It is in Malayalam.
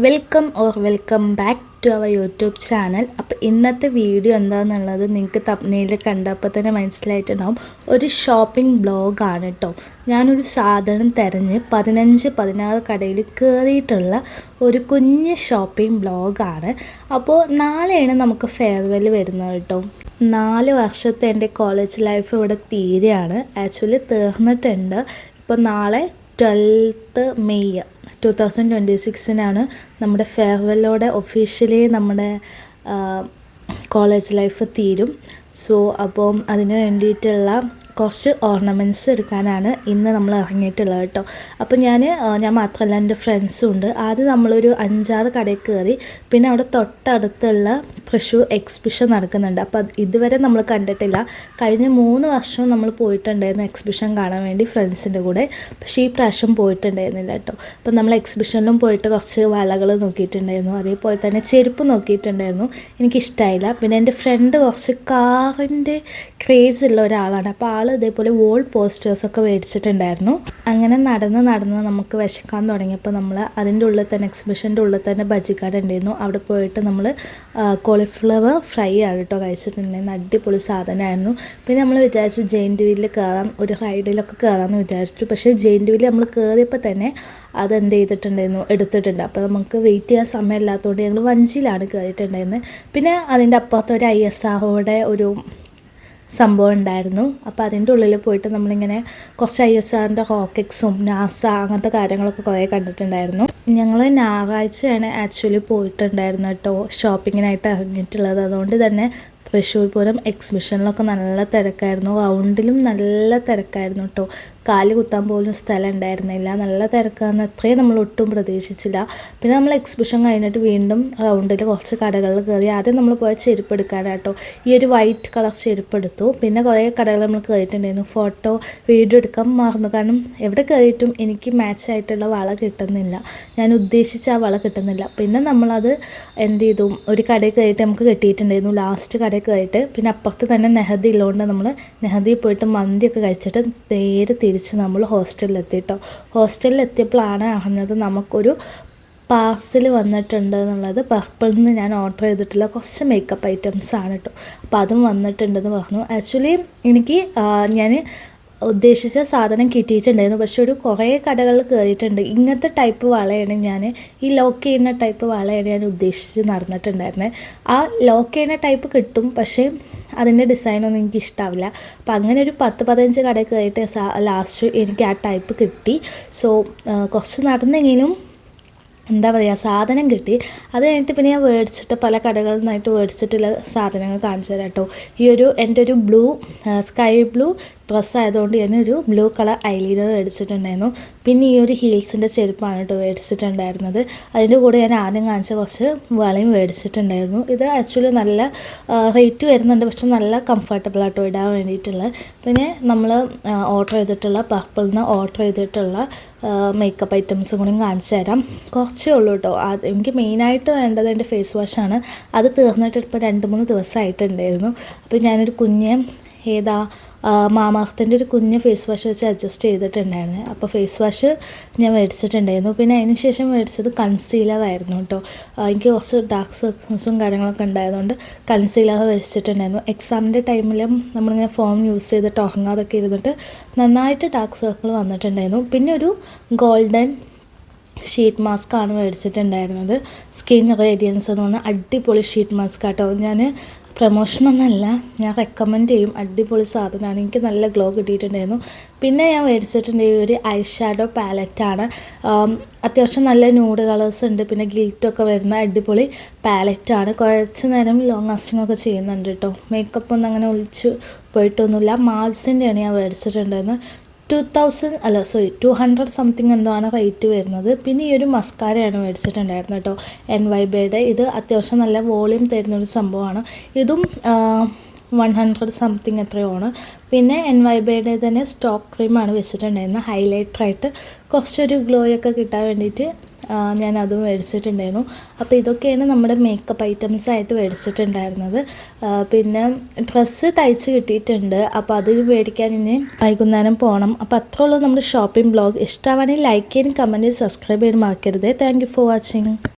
വെൽക്കം ബാക്ക് ടു അവർ യൂട്യൂബ് ചാനൽ. അപ്പോൾ ഇന്നത്തെ വീഡിയോ എന്താണെന്നുള്ളത് നിങ്ങൾക്ക് തംബ്നെയിൽ കണ്ടപ്പോൾ തന്നെ മനസ്സിലായിട്ടുണ്ടാവും. ഒരു ഷോപ്പിംഗ് ബ്ലോഗാണ് കേട്ടോ. ഞാനൊരു സാധനം തിരഞ്ഞ് 15-16 കടയിൽ കയറിയിട്ടുള്ള ഒരു കുഞ്ഞ് ഷോപ്പിംഗ് ബ്ലോഗാണ്. അപ്പോൾ നാളെയാണ് നമുക്ക് ഫെയർവെൽ വരുന്നത് കേട്ടോ. 4 വർഷത്തെ എൻ്റെ കോളേജ് ലൈഫ് ഇവിടെ തീരെയാണ്, ആക്ച്വലി തീർന്നിട്ടുണ്ട്. ഇപ്പോൾ നാളെ 12 മെയ് 2026 നമ്മുടെ ഫെയർവെല്ലോടെ ഒഫീഷ്യലി നമ്മുടെ കോളേജ് ലൈഫ് തീരും. അപ്പം അതിന് വേണ്ടിയിട്ടുള്ള കുറച്ച് ഓർണമെൻറ്റ്സ് എടുക്കാനാണ് ഇന്ന് നമ്മൾ ഇറങ്ങിയിട്ടുള്ളത് കേട്ടോ. അപ്പോൾ ഞാൻ മാത്രമല്ല, എൻ്റെ ഫ്രണ്ട്സും ഉണ്ട്. ആദ്യം നമ്മളൊരു 5-6 കടയിൽ കയറി. പിന്നെ അവിടെ തൊട്ടടുത്തുള്ള തൃശ്ശൂർ എക്സിബിഷൻ നടക്കുന്നുണ്ട്. അപ്പോൾ ഇതുവരെ നമ്മൾ കണ്ടിട്ടില്ല. കഴിഞ്ഞ 3 വർഷവും നമ്മൾ പോയിട്ടുണ്ടായിരുന്നു എക്സിബിഷൻ കാണാൻ വേണ്ടി ഫ്രണ്ട്സിൻ്റെ കൂടെ. പക്ഷേ ഈ പ്രാവശ്യം പോയിട്ടുണ്ടായിരുന്നില്ല കേട്ടോ. അപ്പോൾ നമ്മൾ എക്സിബിഷനിലും പോയിട്ട് കുറച്ച് വളകൾ നോക്കിയിട്ടുണ്ടായിരുന്നു, അതേപോലെ തന്നെ ചെരുപ്പ് നോക്കിയിട്ടുണ്ടായിരുന്നു. എനിക്കിഷ്ടമായില്ല. പിന്നെ എൻ്റെ ഫ്രണ്ട് കുറച്ച് കാറിൻ്റെ ക്രേസ് ഉള്ള ഒരാളാണ്. അപ്പോൾ ഇതേപോലെ വോൾ പോസ്റ്റേഴ്സൊക്കെ മേടിച്ചിട്ടുണ്ടായിരുന്നു. അങ്ങനെ നടന്ന് നമുക്ക് വിശക്കാൻ തുടങ്ങിയപ്പോൾ നമ്മൾ അതിൻ്റെ ഉള്ളിൽ തന്നെ, എക്സിബിഷൻ്റെ ഉള്ളിൽ തന്നെ ബജിക്കട ഉണ്ടായിരുന്നു. അവിടെ പോയിട്ട് നമ്മൾ കോളിഫ്ലവർ ഫ്രൈ ആണ് കേട്ടോ കഴിച്ചിട്ടുണ്ടായിരുന്നു. അടിപൊളി സാധനമായിരുന്നു. പിന്നെ നമ്മൾ വിചാരിച്ചു ജെയിൻറ്റ് വീലിൽ കയറാം, ഒരു റൈഡിലൊക്കെ കയറാമെന്ന് വിചാരിച്ചു. പക്ഷേ ജെയിൻറ്റ് വീലിൽ നമ്മൾ കയറിയപ്പോൾ തന്നെ അതെന്ത് ചെയ്തിട്ടുണ്ടായിരുന്നു, എടുത്തിട്ടുണ്ട്. അപ്പോൾ നമുക്ക് വെയിറ്റ് ചെയ്യാൻ സമയമില്ലാത്തതുകൊണ്ട് ഞങ്ങൾ വഞ്ചിയിലാണ് കയറിയിട്ടുണ്ടായിരുന്നത്. പിന്നെ അതിൻ്റെ അപ്പുറത്ത് ഒരു ISROയുടെ ഒരു സംഭവം ഉണ്ടായിരുന്നു. അപ്പോൾ അതിൻ്റെ ഉള്ളിൽ പോയിട്ട് നമ്മളിങ്ങനെ കുറച്ച് ISROൻ്റെ റോക്കറ്റ്സും നാസ അങ്ങനത്തെ കാര്യങ്ങളൊക്കെ കുറേ കണ്ടിട്ടുണ്ടായിരുന്നു. ഞങ്ങൾ ഞായറാഴ്ചയാണ് ആക്ച്വലി പോയിട്ടുണ്ടായിരുന്നു കേട്ടോ ഷോപ്പിങ്ങിനായിട്ട് ഇറങ്ങിയിട്ടുള്ളത്. അതുകൊണ്ട് തന്നെ തൃശ്ശൂർ പൂരം എക്സിബിഷനിലൊക്കെ നല്ല തിരക്കായിരുന്നു, റൗണ്ടിലും നല്ല തിരക്കായിരുന്നു കേട്ടോ. കാല് കുത്താൻ പോലും സ്ഥലം ഉണ്ടായിരുന്നില്ല, നല്ല തിരക്കാന്ന് അത്രയും നമ്മൾ ഒട്ടും പ്രതീക്ഷിച്ചില്ല. പിന്നെ നമ്മൾ എക്സിബിഷൻ കഴിഞ്ഞിട്ട് വീണ്ടും റൗണ്ടിൽ കുറച്ച് കടകളിൽ കയറി. ആദ്യം നമ്മൾ പോയ ചെരുപ്പ് എടുക്കാനാട്ടോ. ഈ ഒരു വൈറ്റ് കളർ ചെരുപ്പ് എടുത്തു. പിന്നെ കുറേ കടകൾ നമ്മൾ കയറിയിട്ടുണ്ടായിരുന്നു. ഫോട്ടോ വീഡിയോ എടുക്കാൻ മറന്നു, കാരണം എവിടെ കയറിയിട്ടും എനിക്ക് മാച്ച് ആയിട്ടുള്ള വള കിട്ടുന്നില്ല, ഞാൻ ഉദ്ദേശിച്ച ആ വള കിട്ടുന്നില്ല. പിന്നെ നമ്മളത് എന്ത് ചെയ്തു, ഒരു കടയിൽ കയറിയിട്ട് നമുക്ക് കിട്ടിയിട്ടുണ്ടായിരുന്നു, ലാസ്റ്റ് കടയിൽ കയറിയിട്ട്. പിന്നെ അപ്പുറത്ത് തന്നെ നെഹദി ഉള്ളതുകൊണ്ട് നമ്മൾ നെഹദിയിൽ പോയിട്ട് മന്തിയൊക്കെ കഴിച്ചിട്ട് നേരെ തിരിച്ച് നമ്മൾ ഹോസ്റ്റലിലെത്തിട്ടോ. ഹോസ്റ്റലിലെത്തിയപ്പോഴാണ് അറിഞ്ഞത് നമുക്കൊരു പാർസൽ വന്നിട്ടുണ്ട് എന്നുള്ളത്. പർപ്പിളിൽ നിന്ന് ഞാൻ ഓർഡർ ചെയ്തിട്ടുള്ള കുറച്ച് മേക്കപ്പ് ഐറ്റംസ് ആണ് കേട്ടോ. അപ്പോൾ അതും വന്നിട്ടുണ്ടെന്ന് പറഞ്ഞു. ആക്ച്വലി എനിക്ക് ഞാൻ ഉദ്ദേശിച്ച സാധനം കിട്ടിയിട്ടുണ്ടായിരുന്നു. പക്ഷെ ഒരു കുറേ കടകളിൽ കയറിയിട്ടുണ്ട്. ഇങ്ങനത്തെ ടൈപ്പ് വളയാണ് ഞാൻ, ഈ ലോക്ക് ചെയ്യുന്ന ടൈപ്പ് വളയാണ് ഞാൻ ഉദ്ദേശിച്ച് നടന്നിട്ടുണ്ടായിരുന്നത്. ആ ലോക്ക് ചെയ്യുന്ന ടൈപ്പ് കിട്ടും, പക്ഷേ അതിൻ്റെ ഡിസൈനൊന്നും എനിക്ക് ഇഷ്ടാവില്ല. അപ്പം അങ്ങനെ ഒരു 10-15 കടയിൽ കയറിയിട്ട് ലാസ്റ്റ് എനിക്ക് ആ ടൈപ്പ് കിട്ടി. കുറച്ച് നടന്നെങ്കിലും എന്താ പറയുക, സാധനം കിട്ടി. അത് കഴിഞ്ഞിട്ട് പിന്നെ ഞാൻ മേടിച്ചിട്ട് പല കടകളിൽ നിന്നായിട്ട് മേടിച്ചിട്ടുള്ള സാധനങ്ങൾ കാണിച്ചു തരാം കേട്ടോ. എൻ്റെ ഒരു ബ്ലൂ സ്കൈ ബ്ലൂ ഡ്രസ്സ് ആയതുകൊണ്ട് ഞാനൊരു ബ്ലൂ കളർ ഐലൈനർ മേടിച്ചിട്ടുണ്ടായിരുന്നു. പിന്നെ ഈ ഒരു ഹീൽസിൻ്റെ ചെരുപ്പാണ് കേട്ടോ മേടിച്ചിട്ടുണ്ടായിരുന്നത്. അതിൻ്റെ കൂടെ ഞാൻ ആദ്യം കാണിച്ച കുറച്ച് വളയും മേടിച്ചിട്ടുണ്ടായിരുന്നു. ഇത് ആക്ച്വലി നല്ല റേറ്റ് വരുന്നുണ്ട്, പക്ഷെ നല്ല കംഫർട്ടബിൾ ആട്ടോ ഇടാൻ വേണ്ടിയിട്ടുള്ള. പിന്നെ നമ്മൾ ഓർഡർ ചെയ്തിട്ടുള്ള പർപ്പിളിൽ നിന്ന് ഓർഡർ ചെയ്തിട്ടുള്ള മേക്കപ്പ് ഐറ്റംസും കൂടി കാണിച്ചു തരാം. കുറച്ചേ ഉള്ളൂ കേട്ടോ. എനിക്ക് മെയിനായിട്ട് വേണ്ടത് എൻ്റെ ഫേസ് വാഷാണ്. അത് തീർന്നിട്ട് ഇപ്പോൾ 2-3 ദിവസമായിട്ടുണ്ടായിരുന്നു. അപ്പോൾ ഞാനൊരു കുഞ്ഞ് മാമാർത്തിൻ്റെ ഒരു കുഞ്ഞ് ഫേസ് വാഷ് വെച്ച് അഡ്ജസ്റ്റ് ചെയ്തിട്ടുണ്ടായിരുന്നു. അപ്പോൾ ഫേസ് വാഷ് ഞാൻ മേടിച്ചിട്ടുണ്ടായിരുന്നു. പിന്നെ അതിന് ശേഷം മേടിച്ചത് കൺസീലറായിരുന്നു കേട്ടോ. എനിക്ക് കുറച്ച് ഡാർക്ക് സർക്കിൾസും കാര്യങ്ങളൊക്കെ ഉണ്ടായതുകൊണ്ട് കൺസീലർ മേടിച്ചിട്ടുണ്ടായിരുന്നു. എക്സാമിൻ്റെ ടൈമിലും നമ്മളിങ്ങനെ ഫോം യൂസ് ചെയ്തിട്ട് ഉറങ്ങാതൊക്കെ ഇരുന്നിട്ട് നന്നായിട്ട് ഡാർക്ക് സർക്കിൾ വന്നിട്ടുണ്ടായിരുന്നു. പിന്നെ ഒരു ഗോൾഡൻ ഷീറ്റ് മാസ്ക് ആണ് മേടിച്ചിട്ടുണ്ടായിരുന്നത്. സ്കിൻ റേഡിയൻസ് എന്ന് പറഞ്ഞാൽ അടിപൊളി ഷീറ്റ് മാസ്ക് കേട്ടോ. ഞാൻ പ്രമോഷനൊന്നുമല്ല, ഞാൻ റെക്കമെൻഡ് ചെയ്യും. അടിപൊളി സാധനമാണ്, എനിക്ക് നല്ല ഗ്ലോ കിട്ടിയിട്ടുണ്ടായിരുന്നു. പിന്നെ ഞാൻ മേടിച്ചിട്ടുണ്ട് ഈ ഒരു ഐ ഷാഡോ പാലറ്റാണ്. അത്യാവശ്യം നല്ല ന്യൂഡ് കളേഴ്സ് ഉണ്ട്, പിന്നെ ഗിൽറ്റൊക്കെ വരുന്ന അടിപൊളി പാലറ്റാണ്. കുറച്ച് നേരം ലോങ് ലാസ്റ്റിംഗ് ഒക്കെ ചെയ്യുന്നുണ്ട് കേട്ടോ. മേക്കപ്പ് ഒന്നും അങ്ങനെ ഒളിച്ച് പോയിട്ടൊന്നുമില്ല. മാൾസിൻ്റെയാണ് ഞാൻ മേടിച്ചിട്ടുണ്ടായിരുന്നത്. 200 സംതിങ് എന്തോ ആണ് റേറ്റ് വരുന്നത്. പിന്നെ ഈ ഒരു മസ്കാരയാണ് മേടിച്ചിട്ടുണ്ടായിരുന്നത് കേട്ടോ, NYBയുടെ. ഇത് അത്യാവശ്യം നല്ല വോളിയം തരുന്നൊരു സംഭവമാണ്. ഇതും 100 സംതിങ് എത്രയോ ആണ്. പിന്നെ NYBയുടെ തന്നെ സ്റ്റോക്ക് ക്രീമാണ് വെച്ചിട്ടുണ്ടായിരുന്നത്. ഹൈലൈറ്ററായിട്ട് കുറച്ചൊരു ഗ്ലോയൊക്കെ കിട്ടാൻ വേണ്ടിയിട്ട് ഞാനതും മേടിച്ചിട്ടുണ്ടായിരുന്നു. അപ്പോൾ ഇതൊക്കെയാണ് നമ്മുടെ മേക്കപ്പ് ഐറ്റംസ് ആയിട്ട് മേടിച്ചിട്ടുണ്ടായിരുന്നത്. പിന്നെ ഡ്രസ്സ് തയ്ച്ച് കിട്ടിയിട്ടുണ്ട്. അപ്പോൾ അത് മേടിക്കാൻ ഇനി വൈകുന്നേരം പോകണം. അപ്പോൾ അത്രേ ഉള്ളൂ നമ്മുടെ ഷോപ്പിംഗ് ബ്ലോഗ്. ഇഷ്ടമാണെങ്കിൽ ലൈക്ക് ചെയ്യാനും കമൻറ്റ് സബ്സ്ക്രൈബ് ചെയ്യാനും മറക്കരുത്. Thank you for watching.